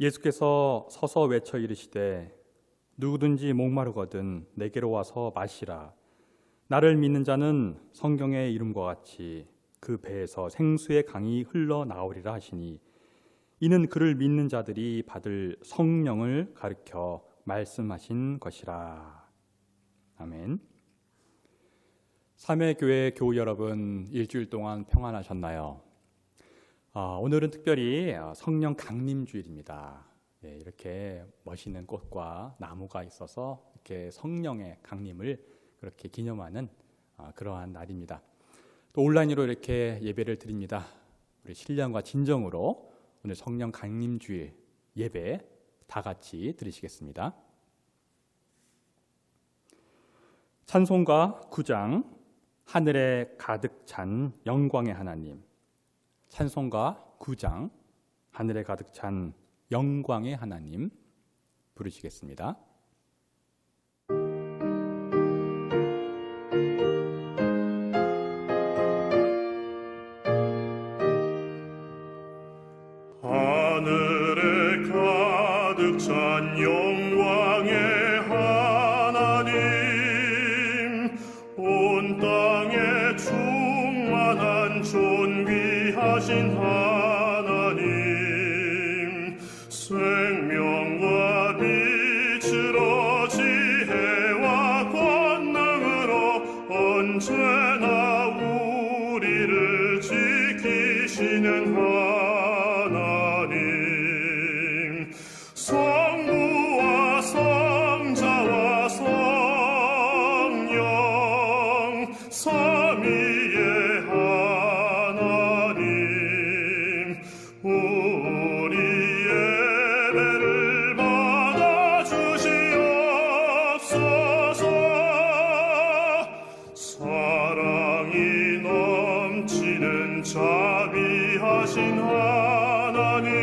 예수께서 서서 외쳐 이르시되 누구든지 목마르거든 내게로 와서 마시라. 나를 믿는 자는 성경의 이름과 같이 그 배에서 생수의 강이 흘러나오리라 하시니 이는 그를 믿는 자들이 받을 성령을 가르쳐 말씀하신 것이라. 아멘. 삼회교회 교우 여러분, 일주일 동안 평안하셨나요? 오늘은 특별히 성령 강림주일입니다. 이렇게 멋있는 꽃과 나무가 있어서 이렇게 성령의 강림을 그렇게 기념하는 그러한 날입니다. 또 온라인으로 이렇게 예배를 드립니다. 우리 신령과 진정으로 오늘 성령 강림주일 예배 다 같이 드리시겠습니다. 찬송가 9장 하늘에 가득 찬 영광의 하나님. 찬송가 9장 하늘에 가득 찬 영광의 하나님 부르시겠습니다. 하늘에 가득 찬 영광의 하나님, 온 땅에 충만한 존귀하신 하나님, 생명과 빛으로 지혜와 권능으로 언제나 우리를 지키시는 하나님, 성부와 성자와 성령 삼위의 하나님, 우리 예배를 받아주시옵소서. 사랑이 넘치는 자비하신 하나님,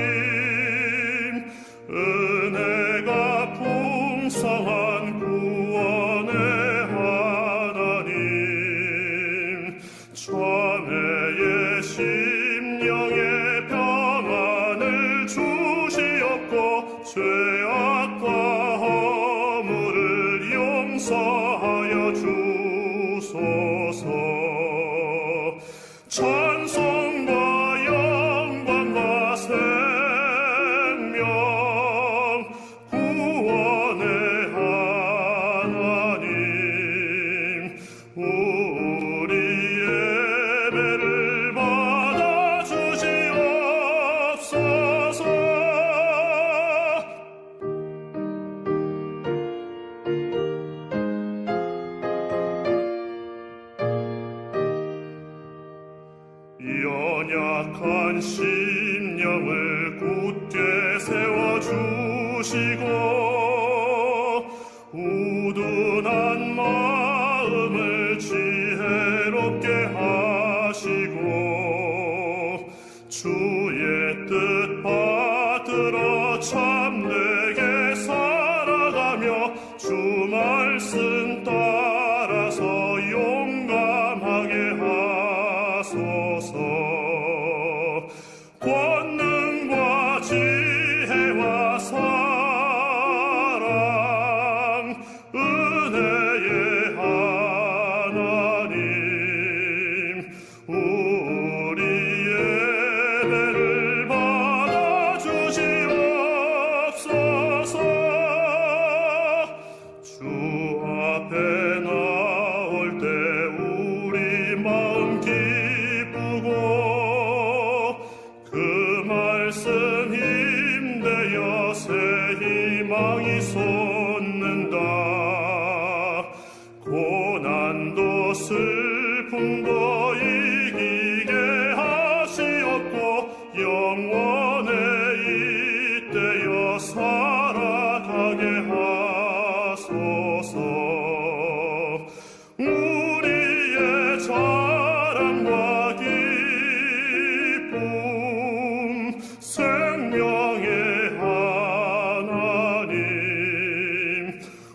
은혜가 풍성한 구원의 하나님, 자매의 심령에 평안을 주시옵고 죄악과 허물을 용서하여 주소서. 찬송과 영광과 생명 구원의 하나님, 우리 예배를 받아주시옵소서. 연약한 심령을 굳게 세워주시고 우둔한 마음을 지혜롭게 하시고 주의 뜻 받들어 참되게 살아가며 주 말씀 따라서 용감하게 하소서. 권능과 지혜와 사랑 은혜의 하나님, 우리 예배를 받아주시옵소서. 주 앞에 나올 때 우리 마음 기쁘고 그 말씀 힘되어 새 희망이 솟는다. 고난도 슬픔도 이기게 하시옵고 영원에 잇대어 살아가게 하소서. 우리의 자랑과 기쁨 생명의 하나님,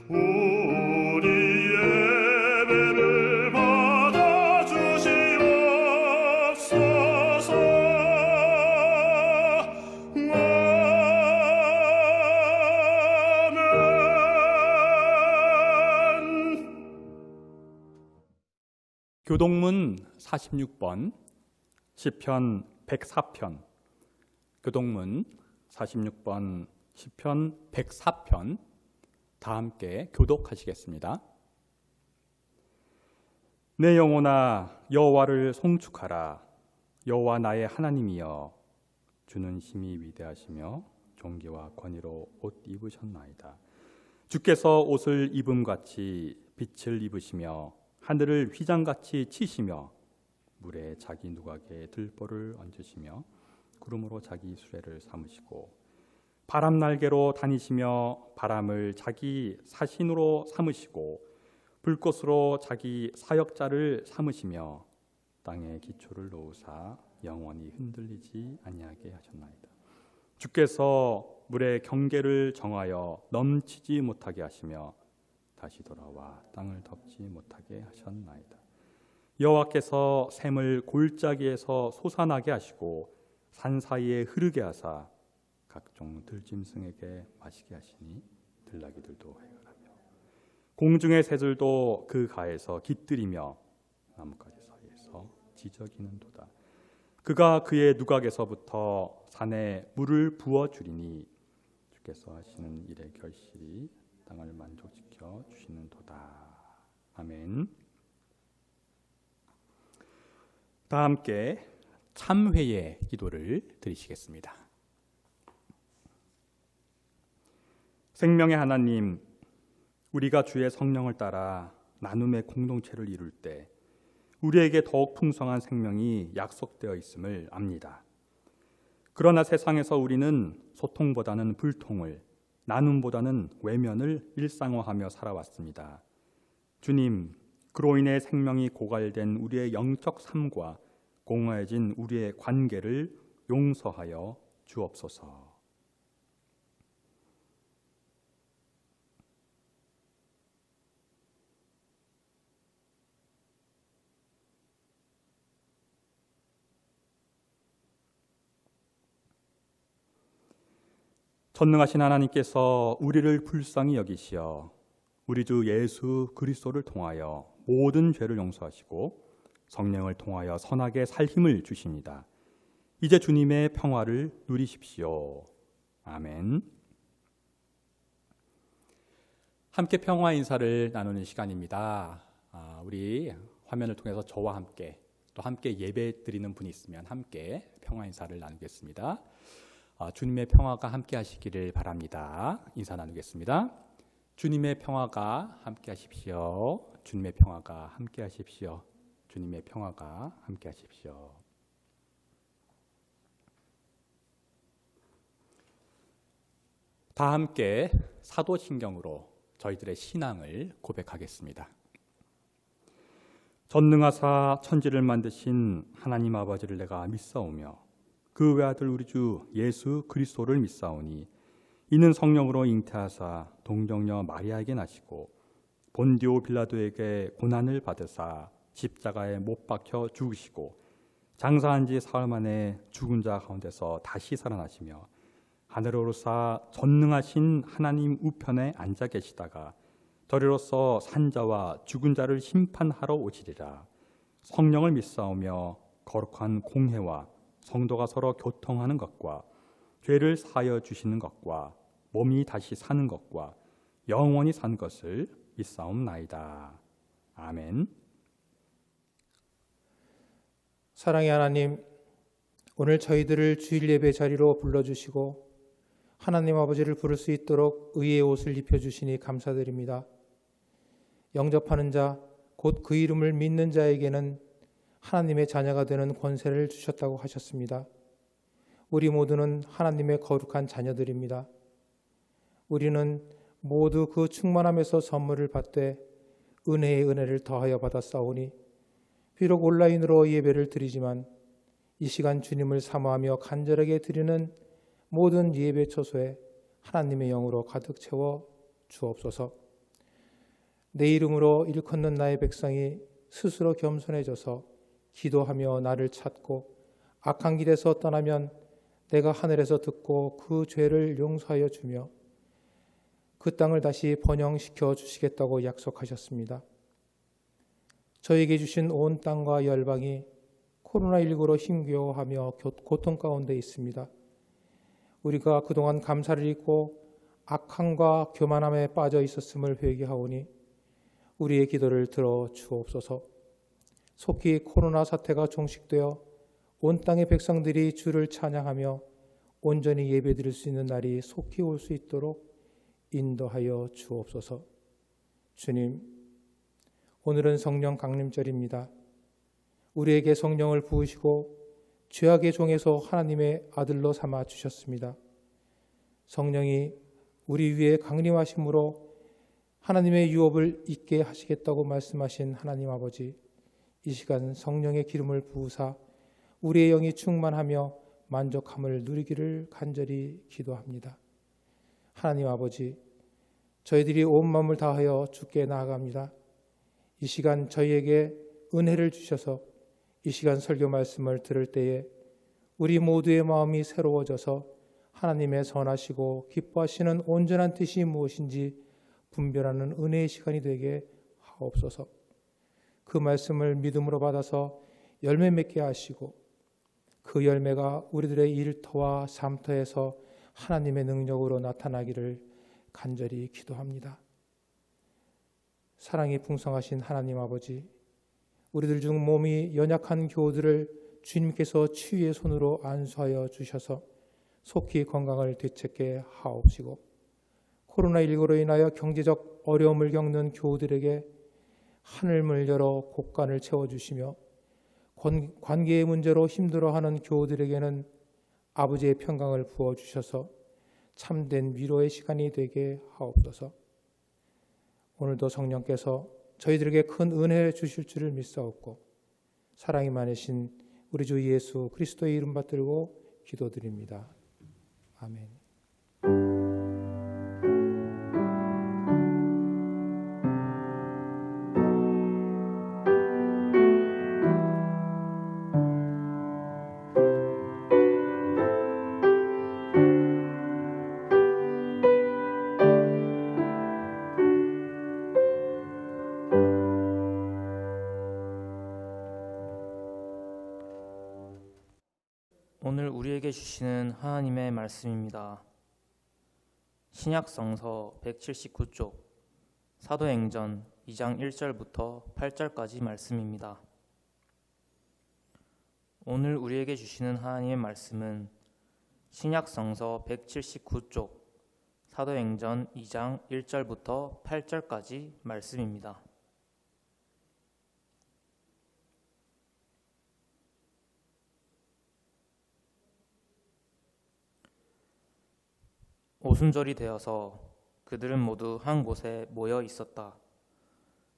우리 예배를 받아주시옵소서. 교동문 46번 시편 104편, 교동문 46번 시편 104편 다 함께 교독하시겠습니다. 내 영혼아 여호와를 송축하라. 여호와 나의 하나님이여, 주는 심히 위대하시며 존귀와 권위로 옷 입으셨나이다. 주께서 옷을 입음같이 빛을 입으시며 하늘을 휘장같이 치시며 물에 자기 누각에 들보를 얹으시며 구름으로 자기 수레를 삼으시고 바람 날개로 다니시며 바람을 자기 사신으로 삼으시고 불꽃으로 자기 사역자를 삼으시며 땅에 기초를 놓으사 영원히 흔들리지 아니하게 하셨나이다. 주께서 물의 경계를 정하여 넘치지 못하게 하시며 다시 돌아와 땅을 덮지 못하게 하셨나이다. 여호와께서 샘을 골짜기에서 솟아나게 하시고 산 사이에 흐르게 하사 각종 들짐승에게 마시게 하시니 들나귀들도 해결하며 공중의 새들도 그 가에서 깃들이며 나뭇가지 사이에서 지저귀는도다. 그가 그의 누각에서부터 산에 물을 부어 주리니 주께서 하시는 일의 결실이 땅을 만족시켜 주시는도다. 아멘. 다 함께 참회의 기도를 드리시겠습니다. 생명의 하나님, 우리가 주의 성령을 따라 나눔의 공동체를 이룰 때 우리에게 더욱 풍성한 생명이 약속되어 있음을 압니다. 그러나 세상에서 우리는 소통보다는 불통을, 나눔보다는 외면을 일상화하며 살아왔습니다. 주님, 그로 인해 생명이 고갈된 우리의 영적 삶과 공허해진 우리의 관계를 용서하여 주옵소서. 전능하신 하나님께서 우리를 불쌍히 여기시어 우리 주 예수 그리스도를 통하여 모든 죄를 용서하시고 성령을 통하여 선하게 살 힘을 주십니다. 이제 주님의 평화를 누리십시오. 아멘. 함께 평화 인사를 나누는 시간입니다. 우리 화면을 통해서 저와 함께 또 함께 예배 드리는 분이 있으면 함께 평화 인사를 나누겠습니다. 주님의 평화가 함께 하시기를 바랍니다. 인사 나누겠습니다. 주님의 평화가 함께 하십시오. 주님의 평화가 함께 하십시오. 주님의 평화가 함께 하십시오. 다 함께 사도신경으로 저희들의 신앙을 고백하겠습니다. 전능하사 천지를 만드신 하나님 아버지를 내가 믿사오며 그 외아들 우리 주 예수 그리스도를 믿사오니 이는 성령으로 잉태하사 동정녀 마리아에게 나시고 본디오 빌라도에게 고난을 받으사 십자가에 못 박혀 죽으시고 장사한 지 사흘 만에 죽은 자 가운데서 다시 살아나시며 하늘에 오르사 전능하신 하나님 우편에 앉아 계시다가 덜이로서 산자와 죽은 자를 심판하러 오시리라. 성령을 믿사오며 거룩한 공회와 성도가 서로 교통하는 것과 죄를 사하여 주시는 것과 몸이 다시 사는 것과 영원히 산 것을 믿사옵나이다. 아멘. 사랑의 하나님, 오늘 저희들을 주일 예배 자리로 불러주시고 하나님 아버지를 부를 수 있도록 의의 옷을 입혀주시니 감사드립니다. 영접하는 자, 곧 그 이름을 믿는 자에게는 하나님의 자녀가 되는 권세를 주셨다고 하셨습니다. 우리 모두는 하나님의 거룩한 자녀들입니다. 우리는 모두 그 충만함에서 선물을 받되 은혜의 은혜를 더하여 받았사오니 비록 온라인으로 예배를 드리지만 이 시간 주님을 사모하며 간절하게 드리는 모든 예배 처소에 하나님의 영으로 가득 채워 주옵소서. 내 이름으로 일컫는 나의 백성이 스스로 겸손해져서 기도하며 나를 찾고 악한 길에서 떠나면 내가 하늘에서 듣고 그 죄를 용서하여 주며 그 땅을 다시 번영시켜 주시겠다고 약속하셨습니다. 저에게 주신 온 땅과 열방이 코로나19로 힘겨워하며 고통 가운데 있습니다. 우리가 그동안 감사를 잊고 악함과 교만함에 빠져 있었음을 회개하오니 우리의 기도를 들어 주옵소서. 속히 코로나 사태가 종식되어 온 땅의 백성들이 주를 찬양하며 온전히 예배드릴 수 있는 날이 속히 올 수 있도록 인도하여 주옵소서. 주님, 오늘은 성령 강림절입니다. 우리에게 성령을 부으시고 죄악의 종에서 하나님의 아들로 삼아 주셨습니다. 성령이 우리 위에 강림하심으로 하나님의 유업을 잊게 하시겠다고 말씀하신 하나님 아버지, 이 시간 성령의 기름을 부으사 우리의 영이 충만하며 만족함을 누리기를 간절히 기도합니다. 하나님 아버지, 저희들이 온 마음을 다하여 주께 나아갑니다. 이 시간 저희에게 은혜를 주셔서 이 시간 설교 말씀을 들을 때에 우리 모두의 마음이 새로워져서 하나님의 선하시고 기뻐하시는 온전한 뜻이 무엇인지 분별하는 은혜의 시간이 되게 하옵소서. 그 말씀을 믿음으로 받아서 열매 맺게 하시고 그 열매가 우리들의 일터와 삶터에서 하나님의 능력으로 나타나기를 간절히 기도합니다. 사랑이 풍성하신 하나님 아버지, 우리들 중 몸이 연약한 교우들을 주님께서 치유의 손으로 안수하여 주셔서 속히 건강을 되찾게 하옵시고, 코로나19로 인하여 경제적 어려움을 겪는 교우들에게 하늘문을 열어 곳간을 채워주시며 관계의 문제로 힘들어하는 교우들에게는 아버지의 평강을 부어주셔서 참된 위로의 시간이 되게 하옵소서. 오늘도 성령께서 저희들에게 큰 은혜를 주실 줄을 믿사옵고 사랑이 많으신 우리 주 예수 그리스도의 이름 받들고 기도드립니다. 아멘. 오늘 우리에게 주시는 하나님의 말씀입니다. 신약성서 179쪽 사도행전 2장 1절부터 8절까지 말씀입니다. 오늘 우리에게 주시는 하나님의 말씀은 신약성서 179쪽 사도행전 2장 1절부터 8절까지 말씀입니다. 오순절이 되어서 그들은 모두 한 곳에 모여 있었다.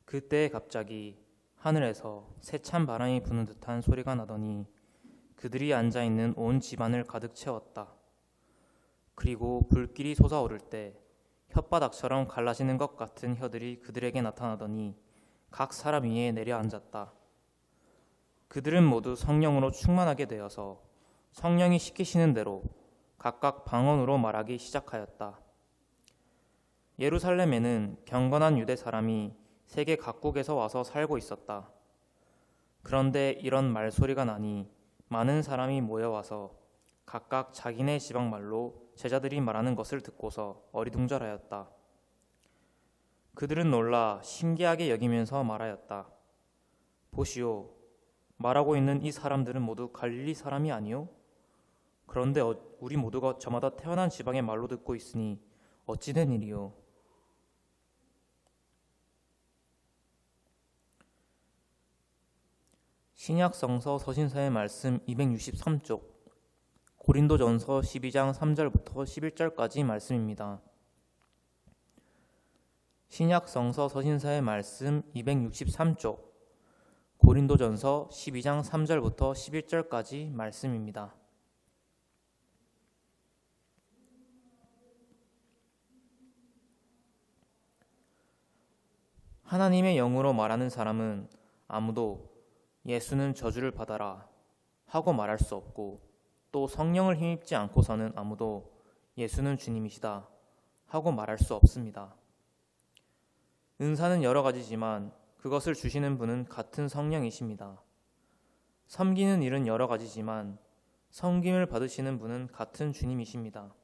그때 갑자기 하늘에서 세찬 바람이 부는 듯한 소리가 나더니 그들이 앉아있는 온 집안을 가득 채웠다. 그리고 불길이 솟아오를 때 혓바닥처럼 갈라지는 것 같은 혀들이 그들에게 나타나더니 각 사람 위에 내려앉았다. 그들은 모두 성령으로 충만하게 되어서 성령이 시키시는 대로 각각 방언으로 말하기 시작하였다. 예루살렘에는 경건한 유대 사람이 세계 각국에서 와서 살고 있었다. 그런데 이런 말소리가 나니 많은 사람이 모여와서 각각 자기네 지방 말로 제자들이 말하는 것을 듣고서 어리둥절하였다. 그들은 놀라 신기하게 여기면서 말하였다. 보시오, 말하고 있는 이 사람들은 모두 갈릴리 사람이 아니오? 그런데 우리 모두가 저마다 태어난 지방의 말로 듣고 있으니 어찌 된 일이오? 신약성서 서신서의 말씀 263쪽 고린도전서 12장 3절부터 11절까지 말씀입니다. 신약성서 서신서의 말씀 263쪽 고린도전서 12장 3절부터 11절까지 말씀입니다. 하나님의 영으로 말하는 사람은 아무도 예수는 저주를 받아라 하고 말할 수 없고, 또 성령을 힘입지 않고서는 아무도 예수는 주님이시다 하고 말할 수 없습니다. 은사는 여러 가지지만 그것을 주시는 분은 같은 성령이십니다. 섬기는 일은 여러 가지지만 섬김을 받으시는 분은 같은 주님이십니다.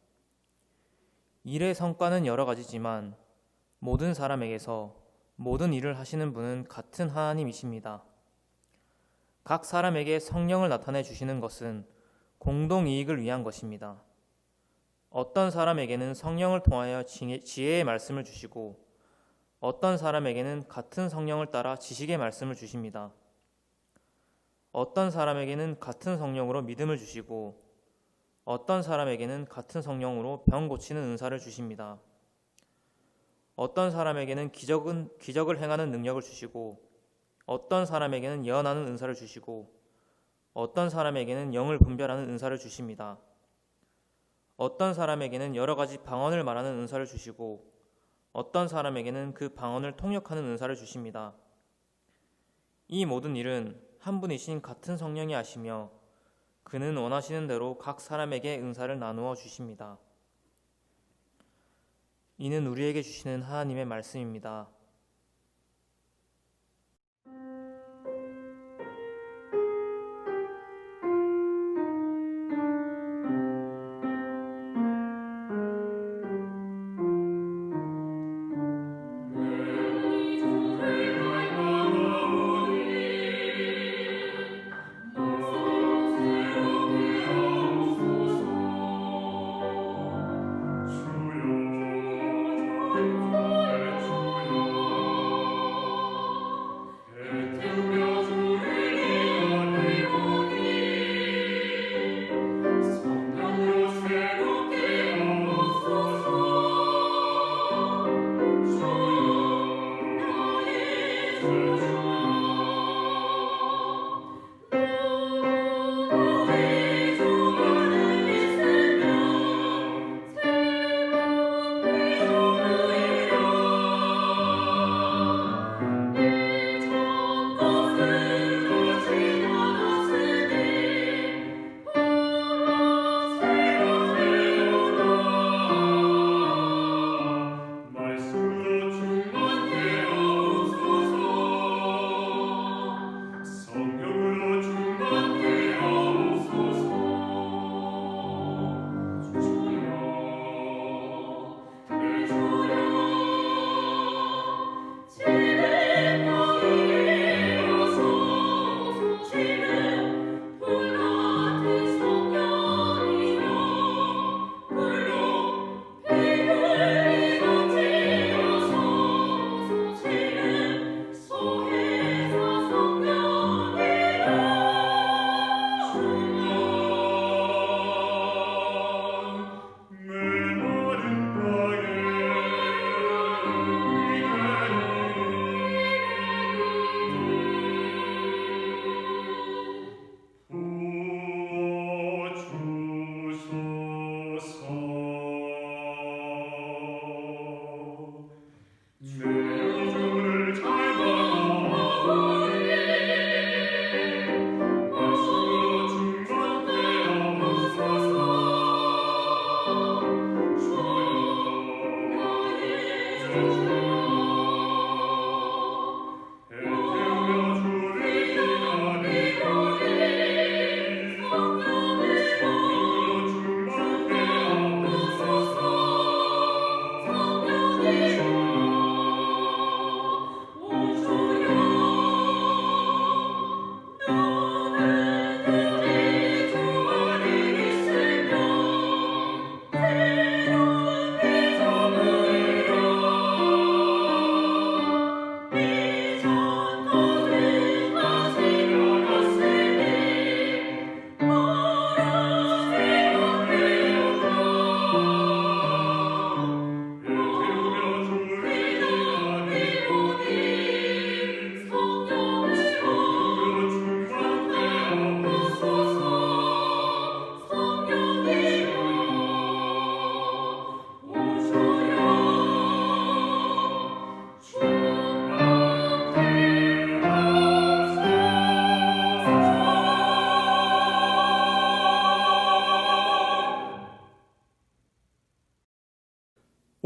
일의 성과는 여러 가지지만 모든 사람에게서 모든 일을 하시는 분은 같은 하나님이십니다. 각 사람에게 성령을 나타내 주시는 것은 공동 이익을 위한 것입니다. 어떤 사람에게는 성령을 통하여 지혜의 말씀을 주시고 어떤 사람에게는 같은 성령을 따라 지식의 말씀을 주십니다. 어떤 사람에게는 같은 성령으로 믿음을 주시고 어떤 사람에게는 같은 성령으로 병 고치는 은사를 주십니다. 어떤 사람에게는 기적을 행하는 능력을 주시고 어떤 사람에게는 예언하는 은사를 주시고 어떤 사람에게는 영을 분별하는 은사를 주십니다. 어떤 사람에게는 여러 가지 방언을 말하는 은사를 주시고 어떤 사람에게는 그 방언을 통역하는 은사를 주십니다. 이 모든 일은 한 분이신 같은 성령이 하시며 그는 원하시는 대로 각 사람에게 은사를 나누어 주십니다. 이는 우리에게 주시는 하나님의 말씀입니다.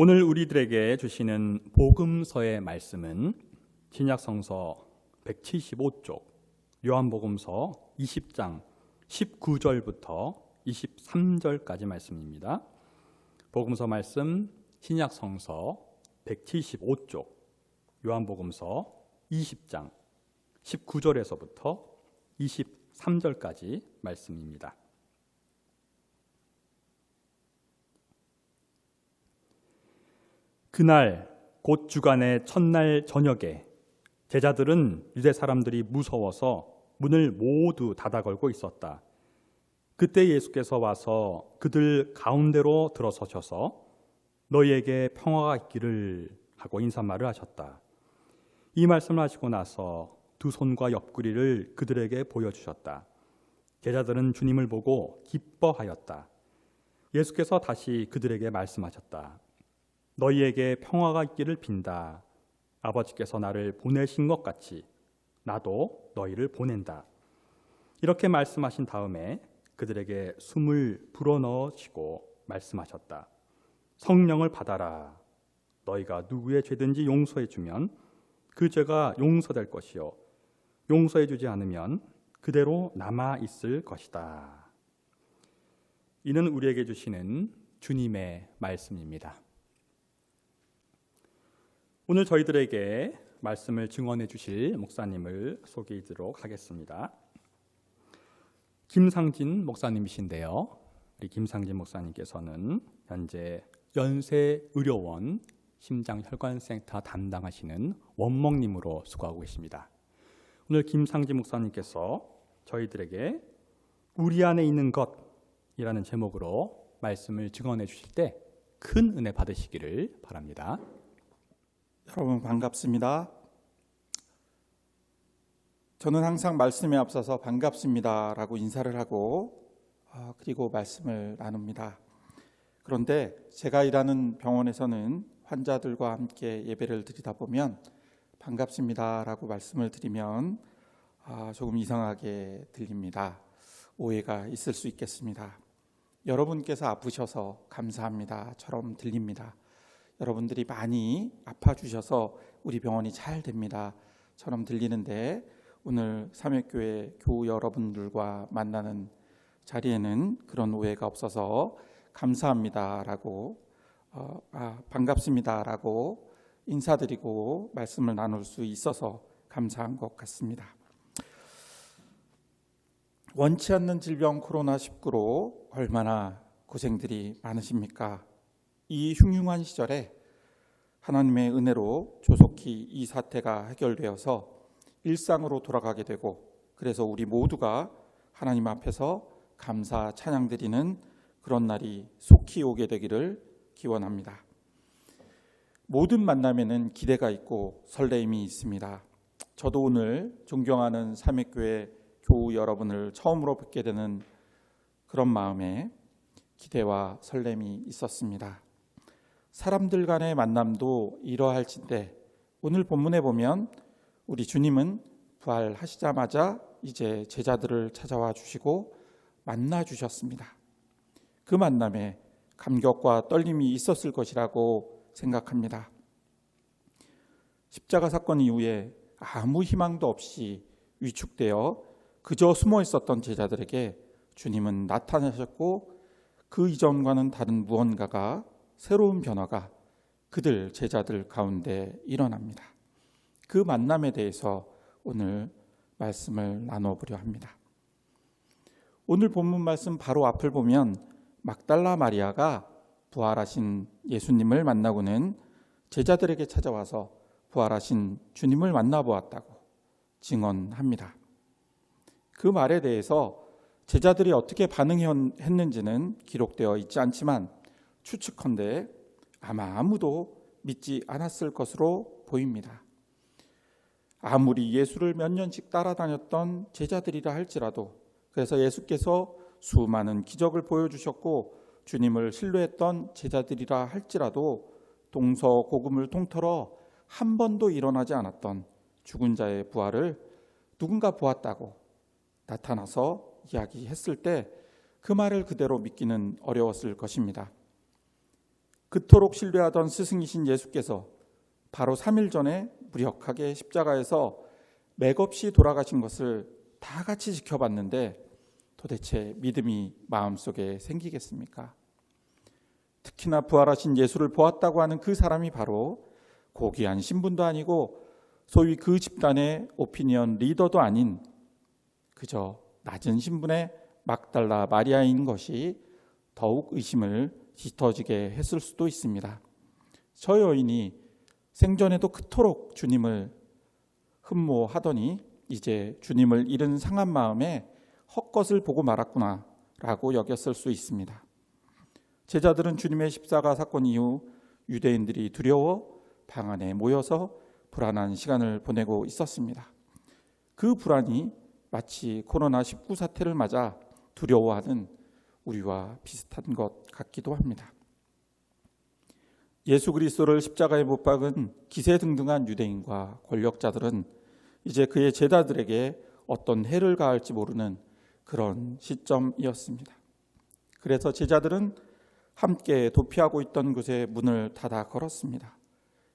오늘 우리들에게 주시는 복음서의 말씀은 신약성서 175쪽, 요한복음서 20장 19절부터 23절까지 말씀입니다. 복음서 말씀 신약성서 175쪽, 요한복음서 20장 19절에서부터 23절까지 말씀입니다. 그날 곧 주간의 첫날 저녁에 제자들은 유대 사람들이 무서워서 문을 모두 닫아 걸고 있었다. 그때 예수께서 와서 그들 가운데로 들어서셔서 너희에게 평화가 있기를 하고 인사말을 하셨다. 이 말씀을 하시고 나서 두 손과 옆구리를 그들에게 보여주셨다. 제자들은 주님을 보고 기뻐하였다. 예수께서 다시 그들에게 말씀하셨다. 너희에게 평화가 있기를 빈다. 아버지께서 나를 보내신 것 같이 나도 너희를 보낸다. 이렇게 말씀하신 다음에 그들에게 숨을 불어넣으시고 말씀하셨다. 성령을 받아라. 너희가 누구의 죄든지 용서해 주면 그 죄가 용서될 것이요 용서해 주지 않으면 그대로 남아 있을 것이다. 이는 우리에게 주시는 주님의 말씀입니다. 오늘 저희들에게 말씀을 증언해 주실 목사님을 소개해 드리도록 하겠습니다. 김상진 목사님이신데요. 우리 김상진 목사님께서는 현재 연세의료원 심장혈관센터 담당하시는 원목님으로 수고하고 계십니다. 오늘 김상진 목사님께서 저희들에게 우리 안에 있는 것이라는 제목으로 말씀을 증언해 주실 때 큰 은혜 받으시기를 바랍니다. 여러분 반갑습니다. 저는 항상 말씀에 앞서서 반갑습니다라고 인사를 하고 그리고 말씀을 나눕니다. 그런데 제가 일하는 병원에서는 환자들과 함께 예배를 드리다 보면 반갑습니다라고 말씀을 드리면 조금 이상하게 들립니다. 오해가 있을 수 있겠습니다. 여러분께서 아프셔서 감사합니다처럼 들립니다. 여러분들이 많이 아파주셔서 우리 병원이 잘 됩니다처럼 들리는데 오늘 삼회교회 교우 여러분들과 만나는 자리에는 그런 오해가 없어서 감사합니다라고 반갑습니다라고 인사드리고 말씀을 나눌 수 있어서 감사한 것 같습니다. 원치 않는 질병 코로나19로 얼마나 고생들이 많으십니까? 이 흉흉한 시절에 하나님의 은혜로 조속히 이 사태가 해결되어서 일상으로 돌아가게 되고 그래서 우리 모두가 하나님 앞에서 감사 찬양드리는 그런 날이 속히 오게 되기를 기원합니다. 모든 만남에는 기대가 있고 설레임이 있습니다. 저도 오늘 존경하는 삼회교회 교우 여러분을 처음으로 뵙게 되는 그런 마음에 기대와 설렘이 있었습니다. 사람들 간의 만남도 이러할진데 오늘 본문에 보면 우리 주님은 부활하시자마자 이제 제자들을 찾아와 주시고 만나 주셨습니다. 그 만남에 감격과 떨림이 있었을 것이라고 생각합니다. 십자가 사건 이후에 아무 희망도 없이 위축되어 그저 숨어 있었던 제자들에게 주님은 나타나셨고 그 이전과는 다른 무언가가 새로운 변화가 그들 제자들 가운데 일어납니다. 그 만남에 대해서 오늘 말씀을 나눠보려 합니다. 오늘 본문 말씀 바로 앞을 보면 막달라 마리아가 부활하신 예수님을 만나고는 제자들에게 찾아와서 부활하신 주님을 만나보았다고 증언합니다. 그 말에 대해서 제자들이 어떻게 반응했는지는 기록되어 있지 않지만 추측컨대 아마 아무도 믿지 않았을 것으로 보입니다. 아무리 예수를 몇 년씩 따라다녔던 제자들이라 할지라도 그래서 예수께서 수많은 기적을 보여주셨고 주님을 신뢰했던 제자들이라 할지라도 동서고금을 통틀어 한 번도 일어나지 않았던 죽은 자의 부활을 누군가 보았다고 나타나서 이야기했을 때 그 말을 그대로 믿기는 어려웠을 것입니다. 그토록 신뢰하던 스승이신 예수께서 바로 3일 전에 무력하게 십자가에서 맥없이 돌아가신 것을 다 같이 지켜봤는데 도대체 믿음이 마음속에 생기겠습니까? 특히나 부활하신 예수를 보았다고 하는 그 사람이 바로 고귀한 신분도 아니고 소위 그 집단의 오피니언 리더도 아닌 그저 낮은 신분의 막달라 마리아인 것이 더욱 의심을 짙어지게 했을 수도 있습니다. 저 여인이 생전에도 그토록 주님을 흠모하더니 이제 주님을 잃은 상한 마음에 헛것을 보고 말았구나 라고 여겼을 수 있습니다. 제자들은 주님의 십자가 사건 이후 유대인들이 두려워 방 안에 모여서 불안한 시간을 보내고 있었습니다. 그 불안이 마치 코로나19 사태를 맞아 두려워하는 우리와 비슷한 것 같기도 합니다. 예수 그리스도를 십자가에 못 박은 기세등등한 유대인과 권력자들은 이제 그의 제자들에게 어떤 해를 가할지 모르는 그런 시점이었습니다. 그래서 제자들은 함께 도피하고 있던 곳에 문을 닫아 걸었습니다.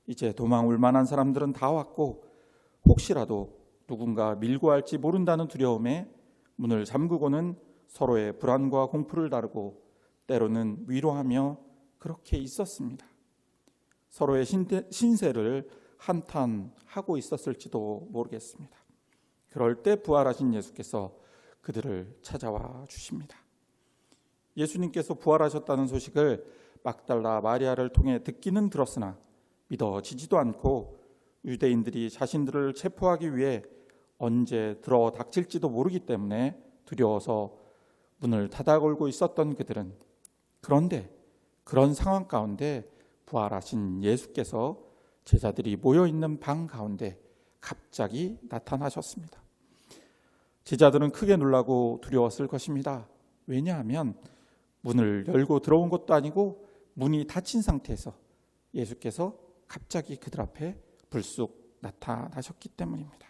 이제 도망 올 만한 사람들은 다 왔고 혹시라도 누군가 밀고 할지 모른다는 두려움에 문을 잠그고는 서로의 불안과 공포를 다루고 때로는 위로하며 그렇게 있었습니다. 서로의 신세를 한탄하고 있었을지도 모르겠습니다. 그럴 때 부활하신 예수께서 그들을 찾아와 주십니다. 예수님께서 부활하셨다는 소식을 막달라 마리아를 통해 듣기는 들었으나 믿어지지도 않고 유대인들이 자신들을 체포하기 위해 언제 들어 닥칠지도 모르기 때문에 두려워서 문을 닫아 걸고 있었던 그들은 그런데 그런 상황 가운데 부활하신 예수께서 제자들이 모여있는 방 가운데 갑자기 나타나셨습니다. 제자들은 크게 놀라고 두려웠을 것입니다. 왜냐하면 문을 열고 들어온 것도 아니고 문이 닫힌 상태에서 예수께서 갑자기 그들 앞에 불쑥 나타나셨기 때문입니다.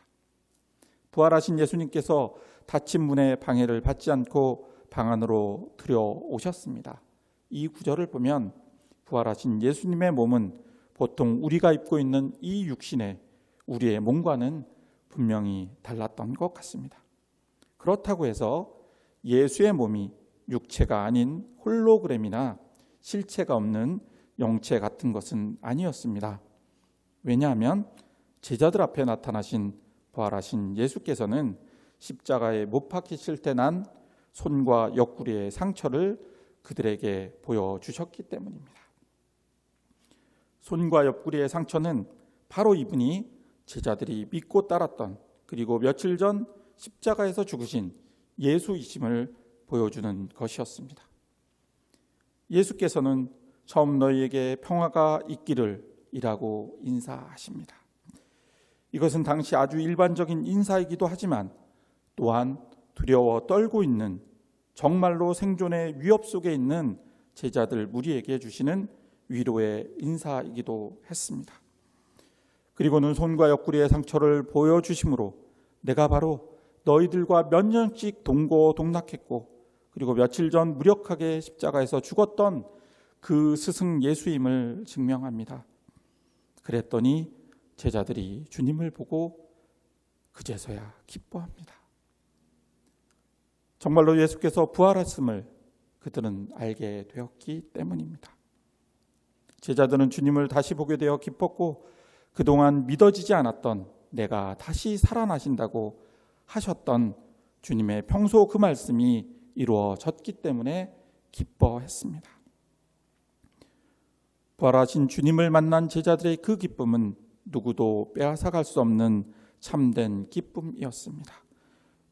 부활하신 예수님께서 닫힌 문의 방해를 받지 않고 방 안으로 들여오셨습니다. 이 구절을 보면 부활하신 예수님의 몸은 보통 우리가 입고 있는 이 육신의 우리의 몸과는 분명히 달랐던 것 같습니다. 그렇다고 해서 예수의 몸이 육체가 아닌 홀로그램이나 실체가 없는 영체 같은 것은 아니었습니다. 왜냐하면 제자들 앞에 나타나신 부활하신 예수께서는 십자가에 못 박히실 때 난 손과 옆구리의 상처를 그들에게 보여주셨기 때문입니다. 손과 옆구리의 상처는 바로 이분이 제자들이 믿고 따랐던 그리고 며칠 전 십자가에서 죽으신 예수이심을 보여주는 것이었습니다. 예수께서는 처음 너희에게 평화가 있기를 이라고 인사하십니다. 이것은 당시 아주 일반적인 인사이기도 하지만 또한 두려워 떨고 있는 정말로 생존의 위협 속에 있는 제자들 무리에게 주시는 위로의 인사이기도 했습니다. 그리고는 손과 옆구리의 상처를 보여주심으로 내가 바로 너희들과 몇 년씩 동고동락했고 그리고 며칠 전 무력하게 십자가에서 죽었던 그 스승 예수임을 증명합니다. 그랬더니 제자들이 주님을 보고 그제서야 기뻐합니다. 정말로 예수께서 부활하심을 그들은 알게 되었기 때문입니다. 제자들은 주님을 다시 보게 되어 기뻤고 그동안 믿어지지 않았던 내가 다시 살아나신다고 하셨던 주님의 평소 그 말씀이 이루어졌기 때문에 기뻐했습니다. 부활하신 주님을 만난 제자들의 그 기쁨은 누구도 빼앗아갈 수 없는 참된 기쁨이었습니다.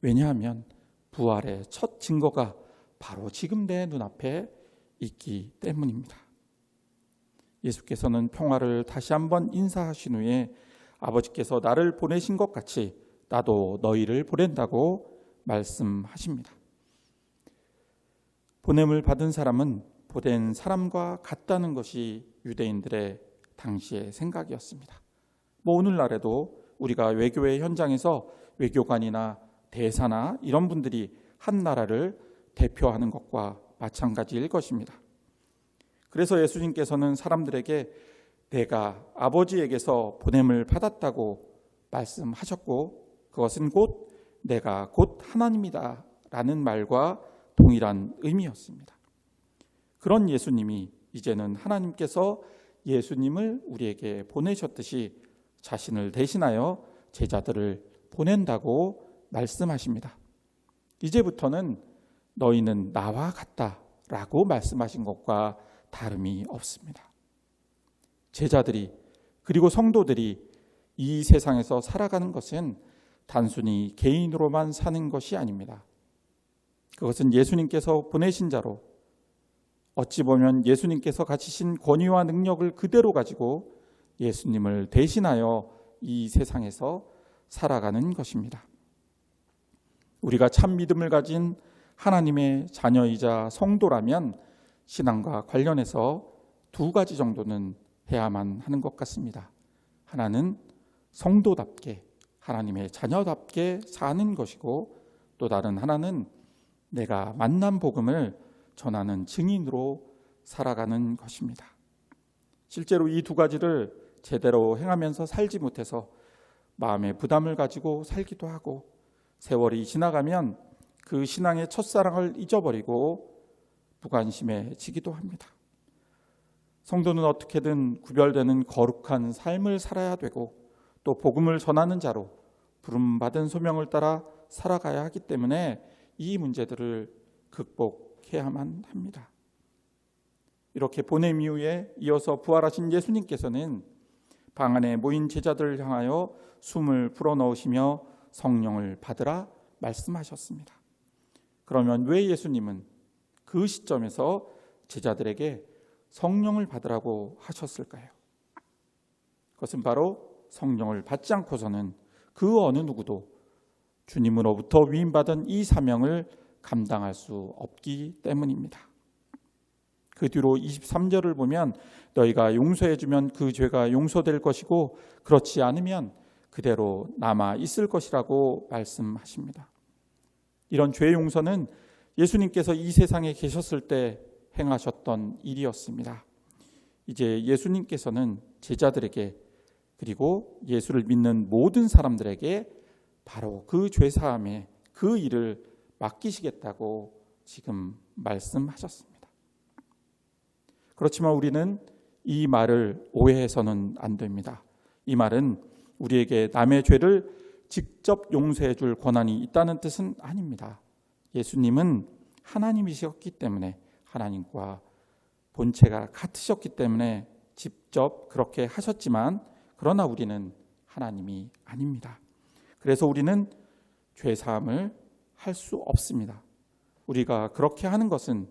왜냐하면 부활의 첫 증거가 바로 지금 내 눈앞에 있기 때문입니다. 예수께서는 평화를 다시 한번 인사하신 후에 아버지께서 나를 보내신 것 같이 나도 너희를 보낸다고 말씀하십니다. 보냄을 받은 사람은 보낸 사람과 같다는 것이 유대인들의 당시의 생각이었습니다. 오늘날에도 우리가 외교의 현장에서 외교관이나 대사나 이런 분들이 한 나라를 대표하는 것과 마찬가지일 것입니다. 그래서 예수님께서는 사람들에게 내가 아버지에게서 보냄을 받았다고 말씀하셨고 그것은 곧 내가 곧 하나님이다 라는 말과 동일한 의미였습니다. 그런 예수님이 이제는 하나님께서 예수님을 우리에게 보내셨듯이 자신을 대신하여 제자들을 보낸다고 말씀하십니다. 이제부터는 너희는 나와 같다 라고 말씀하신 것과 다름이 없습니다. 제자들이 그리고 성도들이 이 세상에서 살아가는 것은 단순히 개인으로만 사는 것이 아닙니다. 그것은 예수님께서 보내신 자로 어찌 보면 예수님께서 가지신 권위와 능력을 그대로 가지고 예수님을 대신하여 이 세상에서 살아가는 것입니다. 우리가 참 믿음을 가진 하나님의 자녀이자 성도라면 신앙과 관련해서 두 가지 정도는 해야만 하는 것 같습니다. 하나는 성도답게 하나님의 자녀답게 사는 것이고 또 다른 하나는 내가 만난 복음을 전하는 증인으로 살아가는 것입니다. 실제로 이 두 가지를 제대로 행하면서 살지 못해서 마음의 부담을 가지고 살기도 하고 세월이 지나가면 그 신앙의 첫사랑을 잊어버리고 무관심해지기도 합니다. 성도는 어떻게든 구별되는 거룩한 삶을 살아야 되고 또 복음을 전하는 자로 부름받은 소명을 따라 살아가야 하기 때문에 이 문제들을 극복해야만 합니다. 이렇게 보냄 이후에 이어서 부활하신 예수님께서는 방 안에 모인 제자들을 향하여 숨을 불어넣으시며 성령을 받으라 말씀하셨습니다. 그러면 왜 예수님은 그 시점에서 제자들에게 성령을 받으라고 하셨을까요? 그것은 바로 성령을 받지 않고서는 그 어느 누구도 주님으로부터 위임받은 이 사명을 감당할 수 없기 때문입니다. 그 뒤로 23절을 보면 너희가 용서해주면 그 죄가 용서될 것이고 그렇지 않으면 그대로 남아 있을 것이라고 말씀하십니다. 이런 죄 용서는 예수님께서 이 세상에 계셨을 때 행하셨던 일이었습니다. 이제 예수님께서는 제자들에게 그리고 예수를 믿는 모든 사람들에게 바로 그 죄사함의 그 일을 맡기시겠다고 지금 말씀하셨습니다. 그렇지만 우리는 이 말을 오해해서는 안 됩니다. 이 말은 우리에게 남의 죄를 직접 용서해 줄 권한이 있다는 뜻은 아닙니다. 예수님은 하나님이셨기 때문에 하나님과 본체가 같으셨기 때문에 직접 그렇게 하셨지만 그러나 우리는 하나님이 아닙니다. 그래서 우리는 죄사함을 할 수 없습니다. 우리가 그렇게 하는 것은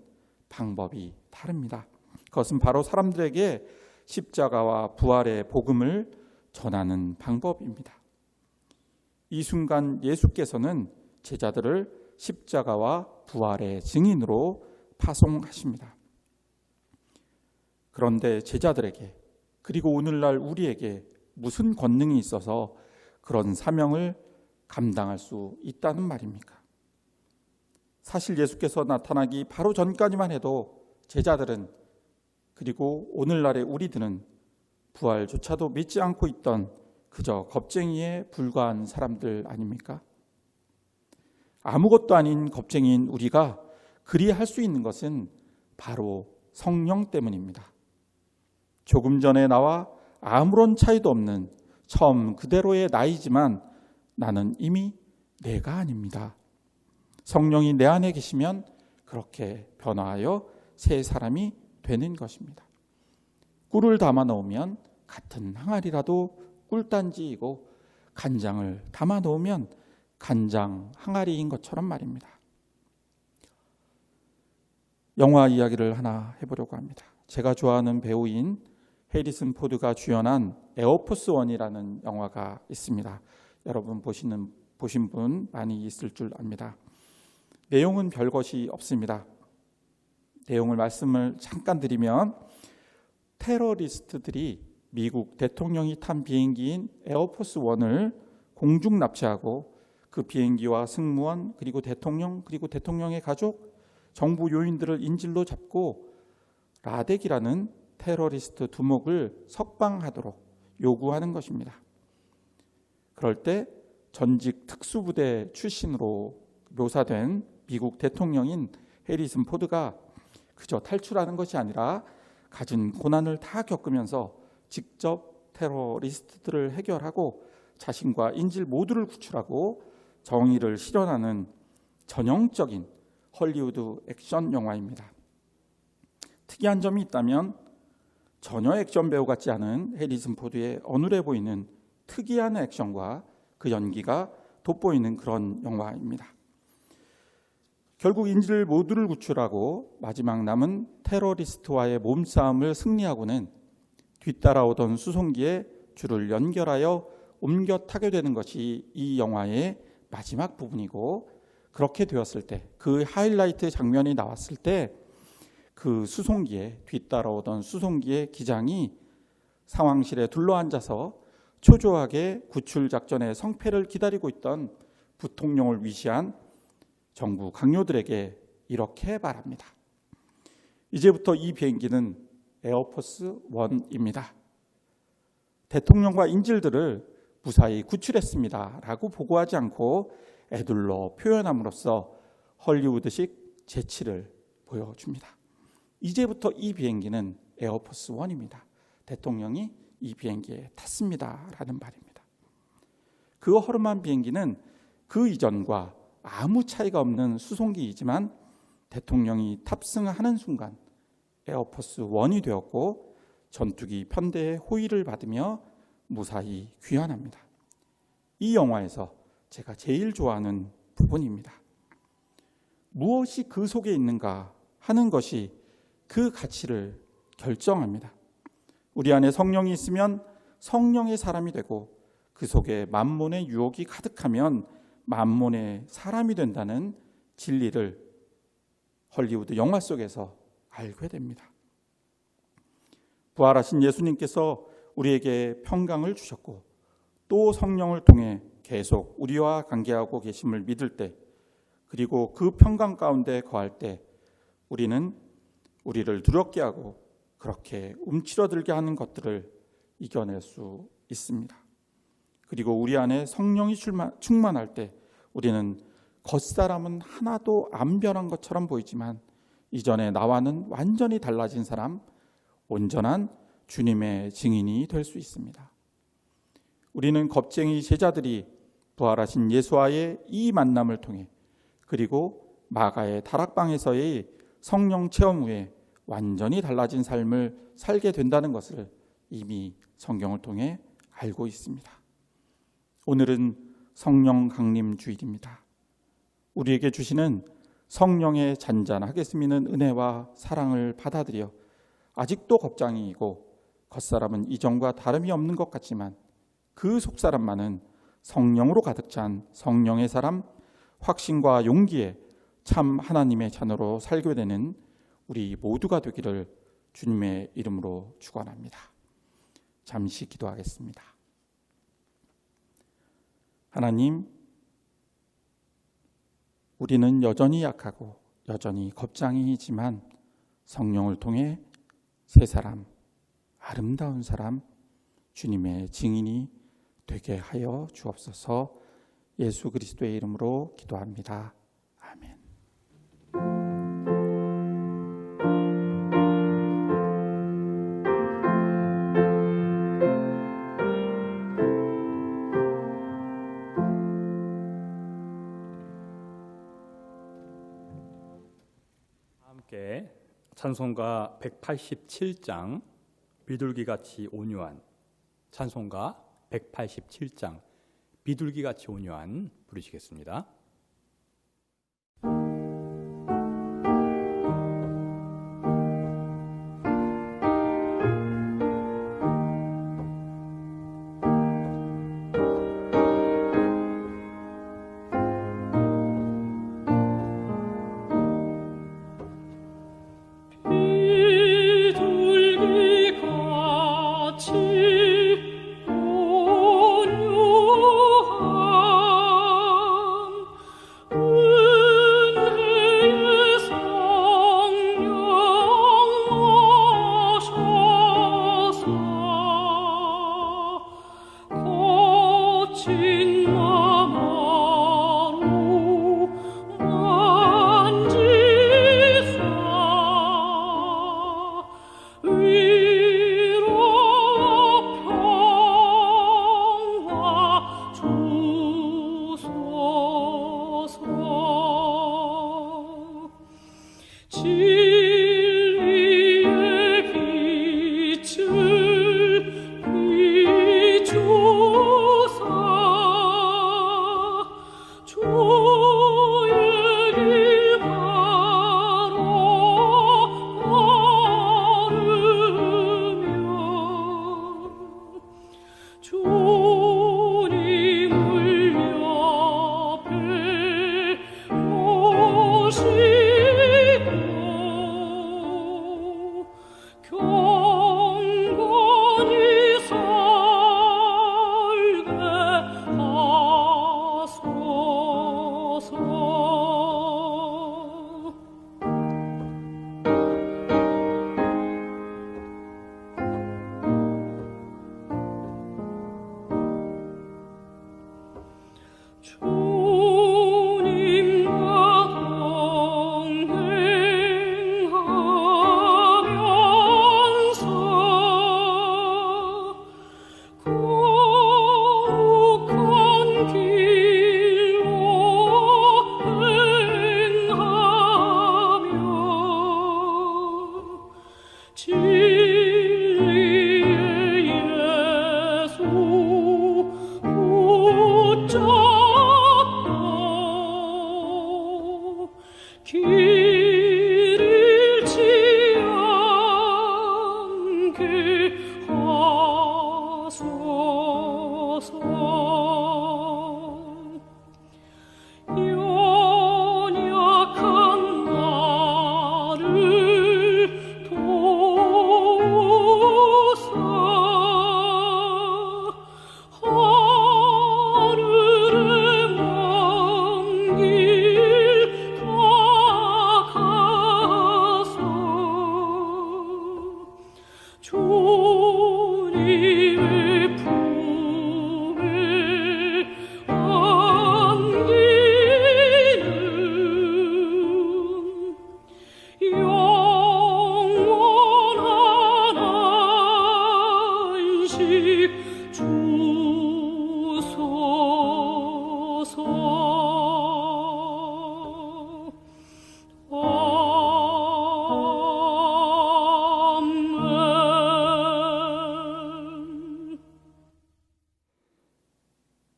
방법이 다릅니다. 그것은 바로 사람들에게 십자가와 부활의 복음을 전하는 방법입니다. 이 순간 예수께서는 제자들을 십자가와 부활의 증인으로 파송하십니다. 그런데 제자들에게 그리고 오늘날 우리에게 무슨 권능이 있어서 그런 사명을 감당할 수 있다는 말입니까? 사실 예수께서 나타나기 바로 전까지만 해도 제자들은 그리고 오늘날의 우리들은 부활조차도 믿지 않고 있던 그저 겁쟁이에 불과한 사람들 아닙니까? 아무것도 아닌 겁쟁이인 우리가 그리 할 수 있는 것은 바로 성령 때문입니다. 조금 전에 나와 아무런 차이도 없는 처음 그대로의 나이지만 나는 이미 내가 아닙니다. 성령이 내 안에 계시면 그렇게 변화하여 새 사람이 되는 것입니다. 꿀을 담아 넣으면 같은 항아리라도 꿀단지이고 간장을 담아 넣으면 간장 항아리인 것처럼 말입니다. 영화 이야기를 하나 해보려고 합니다. 제가 좋아하는 배우인 해리슨 포드가 주연한 에어포스 원이라는 영화가 있습니다. 여러분 보신 분 많이 있을 줄 압니다. 내용은 별것이 없습니다. 내용을 말씀을 잠깐 드리면 테러리스트들이 미국 대통령이 탄 비행기인 에어포스 원을 공중 납치하고 그 비행기와 승무원 그리고 대통령의 가족, 정부 요인들을 인질로 잡고 라덱이라는 테러리스트 두목을 석방하도록 요구하는 것입니다. 그럴 때 전직 특수부대 출신으로 묘사된 미국 대통령인 해리슨 포드가 그저 탈출하는 것이 아니라 가진 고난을 다 겪으면서 직접 테러리스트들을 해결하고 자신과 인질 모두를 구출하고 정의를 실현하는 전형적인 헐리우드 액션 영화입니다. 특이한 점이 있다면 전혀 액션 배우 같지 않은 해리슨 포드의 어눌해 보이는 특이한 액션과 그 연기가 돋보이는 그런 영화입니다. 결국 인질 모두를 구출하고 마지막 남은 테러리스트와의 몸싸움을 승리하고는 뒤따라오던 수송기에 줄을 연결하여 옮겨 타게 되는 것이 이 영화의 마지막 부분이고, 그렇게 되었을 때, 그 하이라이트 장면이 나왔을 때 그 수송기에 뒤따라오던 수송기의 기장이 상황실에 둘러앉아서 초조하게 구출 작전의 성패를 기다리고 있던 부통령을 위시한 정부 강요들에게 이렇게 말합니다. 이제부터 이 비행기는 에어포스 1입니다. 대통령과 인질들을 무사히 구출했습니다 라고 보고하지 않고 애둘러 표현함으로써 헐리우드식 재치를 보여줍니다. 이제부터 이 비행기는 에어포스 1입니다. 대통령이 이 비행기에 탔습니다 라는 말입니다. 그 허름한 비행기는 그 이전과 아무 차이가 없는 수송기이지만 대통령이 탑승하는 순간 에어포스 1이 되었고 전투기 편대의 호위를 받으며 무사히 귀환합니다. 이 영화에서 제가 제일 좋아하는 부분입니다. 무엇이 그 속에 있는가 하는 것이 그 가치를 결정합니다. 우리 안에 성령이 있으면 성령의 사람이 되고 그 속에 만몬의 유혹이 가득하면 만몬의 사람이 된다는 진리를 헐리우드 영화 속에서 알게 됩니다. 부활하신 예수님께서 우리에게 평강을 주셨고 또 성령을 통해 계속 우리와 관계하고 계심을 믿을 때, 그리고 그 평강 가운데 거할 때 우리는 우리를 두렵게 하고 그렇게 움츠러들게 하는 것들을 이겨낼 수 있습니다. 그리고 우리 안에 성령이 충만할 때 우리는 겉사람은 하나도 안 변한 것처럼 보이지만 이전에 나와는 완전히 달라진 사람, 온전한 주님의 증인이 될 수 있습니다. 우리는 겁쟁이 제자들이 부활하신 예수와의 이 만남을 통해, 그리고 마가의 다락방에서의 성령 체험 후에 완전히 달라진 삶을 살게 된다는 것을 이미 성경을 통해 알고 있습니다. 오늘은 성령 강림 주일입니다. 우리에게 주시는 성령의 잔잔하게 스미는 은혜와 사랑을 받아들여 아직도 겁쟁이이고 겉사람은 이전과 다름이 없는 것 같지만 그 속사람만은 성령으로 가득 찬 성령의 사람, 확신과 용기에 참 하나님의 자녀로 살게 되는 우리 모두가 되기를 주님의 이름으로 축원합니다. 잠시 기도하겠습니다. 하나님, 우리는 여전히 약하고 여전히 겁쟁이이지만 성령을 통해 새 사람, 아름다운 사람, 주님의 증인이 되게 하여 주옵소서. 예수 그리스도의 이름으로 기도합니다. 아멘. 함께 찬송가 187장 비둘기같이 온유한, 찬송가 187장 비둘기같이 온유한 부르시겠습니다. 비둘기같이 온유한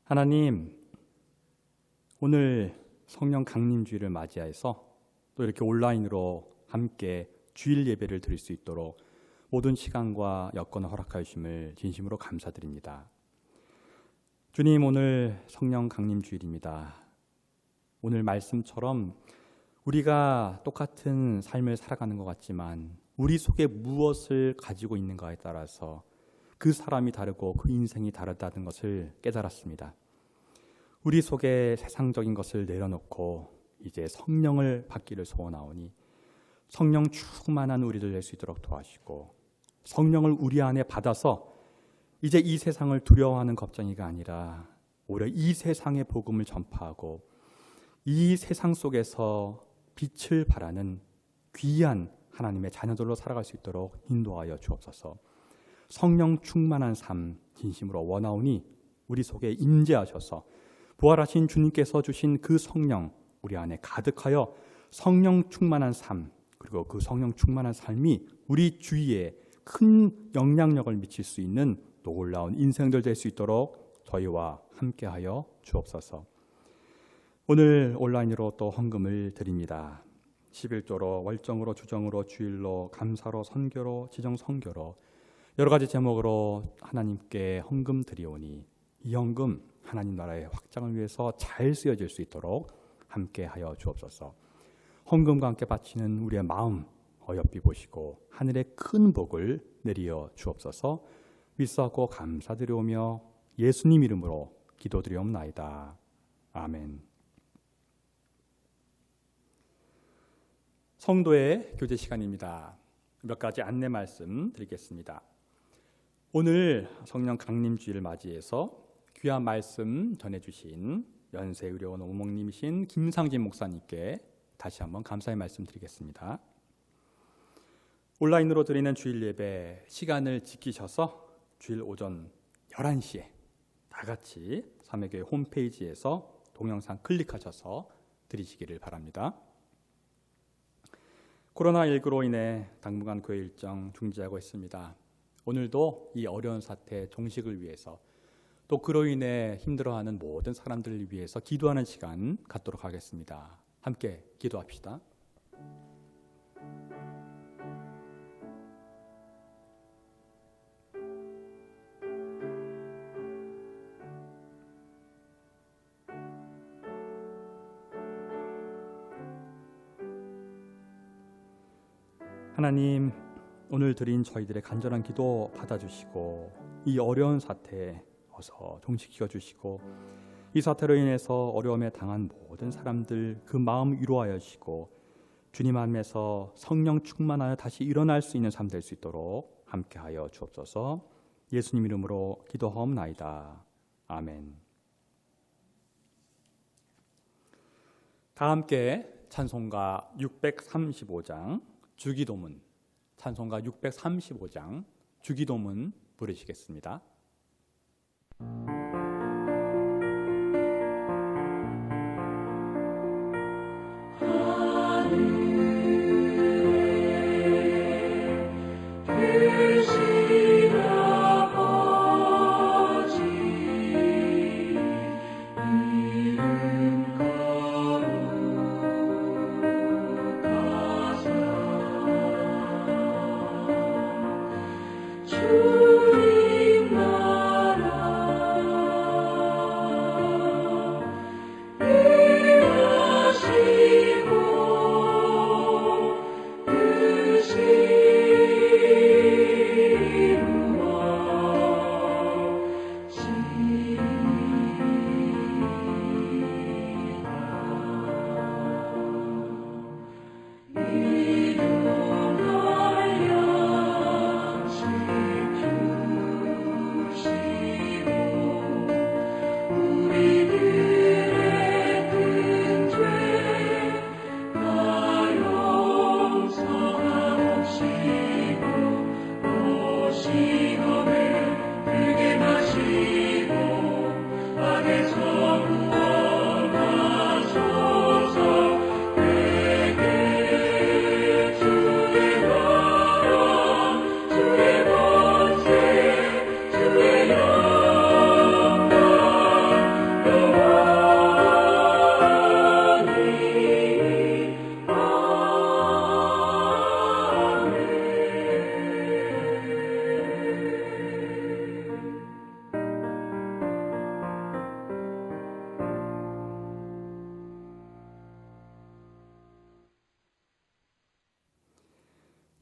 하나님, 오늘 성령 강림주일을 맞이해서 또 이렇게 온라인으로 함께 주일 예배를 드릴 수 있도록 모든 시간과 여건을 허락하여 주심을 진심으로 감사드립니다. 주님, 오늘 성령 강림주일입니다. 오늘 말씀처럼 우리가 똑같은 삶을 살아가는 것 같지만 우리 속에 무엇을 가지고 있는가에 따라서 그 사람이 다르고 그 인생이 다르다는 것을 깨달았습니다. 우리 속에 세상적인 것을 내려놓고 이제 성령을 받기를 소원하오니 성령 충만한 우리를 낼 수 있도록 도와주시고, 성령을 우리 안에 받아서 이제 이 세상을 두려워하는 겁쟁이가 아니라 오히려 이 세상의 복음을 전파하고 이 세상 속에서 빛을 발하는 귀한 하나님의 자녀들로 살아갈 수 있도록 인도하여 주옵소서. 성령 충만한 삶 진심으로 원하오니 우리 속에 임재하셔서 부활하신 주님께서 주신 그 성령 우리 안에 가득하여 성령 충만한 삶, 그리고 그 성령 충만한 삶이 우리 주위에 큰 영향력을 미칠 수 있는 놀라운 인생들 될 수 있도록 저희와 함께하여 주옵소서. 오늘 온라인으로 또 헌금을 드립니다. 11조로, 월정으로, 주정으로, 주일로, 감사로, 선교로, 지정 선교로 여러 가지 제목으로 하나님께 헌금 드리오니 이 헌금 하나님 나라의 확장을 위해서 잘 쓰여질 수 있도록 함께하여 주옵소서. 헌금과 함께 바치는 우리의 마음 어여삐 보시고 하늘의 큰 복을 내리어 주옵소서. 믿사옵고 감사드리오며 예수님 이름으로 기도드리옵나이다. 아멘. 성도의 교제 시간입니다. 몇 가지 안내 말씀 드리겠습니다. 오늘 성령 강림주일을 맞이해서 귀한 말씀 전해주신 연세의료원 오목님이신 김상진 목사님께 다시 한번 감사의 말씀 드리겠습니다. 온라인으로 드리는 주일 예배 시간을 지키셔서 주일 오전 11시에 다 같이 삼회교회 홈페이지에서 동영상 클릭하셔서 드리시기를 바랍니다. 코로나19로 인해 당분간 교회 일정 중지하고 있습니다. 오늘도 이 어려운 사태 종식을 위해서 또 그로 인해 힘들어하는 모든 사람들을 위해서 기도하는 시간 갖도록 하겠습니다. 함께 기도합시다. 하나님, 오늘 드린 저희들의 간절한 기도 받아주시고 이 어려운 사태에 어서 종식시켜 주시고 이 사태로 인해서 어려움에 당한 모든 사람들 그 마음 위로하여 주시고 주님 안에서 성령 충만하여 다시 일어날 수 있는 삶 될 수 있도록 함께하여 주옵소서. 예수님 이름으로 기도하옵나이다. 아멘. 다 함께 찬송가 635장 주기도문, 찬송가 635장 주기도문 부르시겠습니다.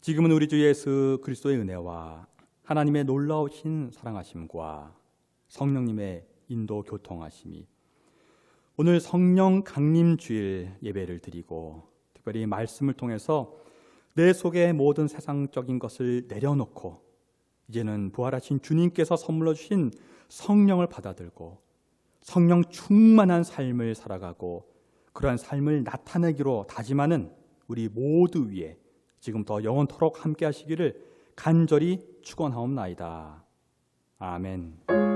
지금은 우리 주 예수 그리스도의 은혜와 하나님의 놀라우신 사랑하심과 성령님의 인도 교통하심이 오늘 성령 강림 주일 예배를 드리고 특별히 말씀을 통해서 내 속의 모든 세상적인 것을 내려놓고 이제는 부활하신 주님께서 선물로 주신 성령을 받아들고 성령 충만한 삶을 살아가고 그러한 삶을 나타내기로 다짐하는 우리 모두 위에 지금부터 영원토록 함께 하시기를 간절히 축원하옵나이다. 아멘.